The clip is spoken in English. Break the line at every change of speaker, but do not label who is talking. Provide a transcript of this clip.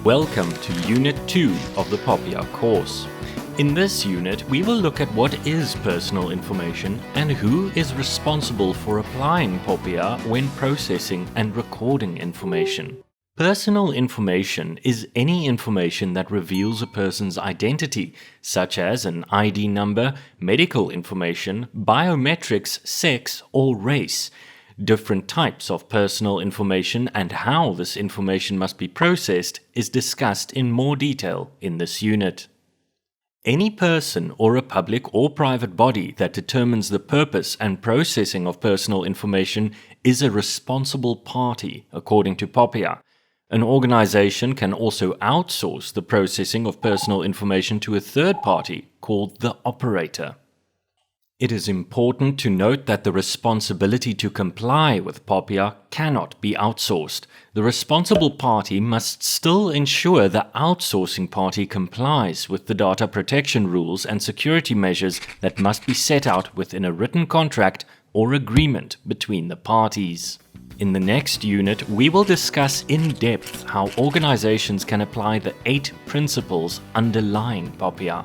Welcome to Unit 2 of the POPIA course. In this unit, we will look at what is personal information and who is responsible for applying POPIA when processing and recording information. Personal information is any information that reveals a person's identity, such as an ID number, medical information, biometrics, sex, or race. Different types of personal information and how this information must be processed is discussed in more detail in this unit. Any person or a public or private body that determines the purpose and processing of personal information is a responsible party, according to POPIA. An organization can also outsource the processing of personal information to a third party called the operator. It is important to note that the responsibility to comply with POPIA cannot be outsourced. The responsible party must still ensure the outsourcing party complies with the data protection rules and security measures that must be set out within a written contract or agreement between the parties. In the next unit, we will discuss in depth how organizations can apply the 8 principles underlying POPIA.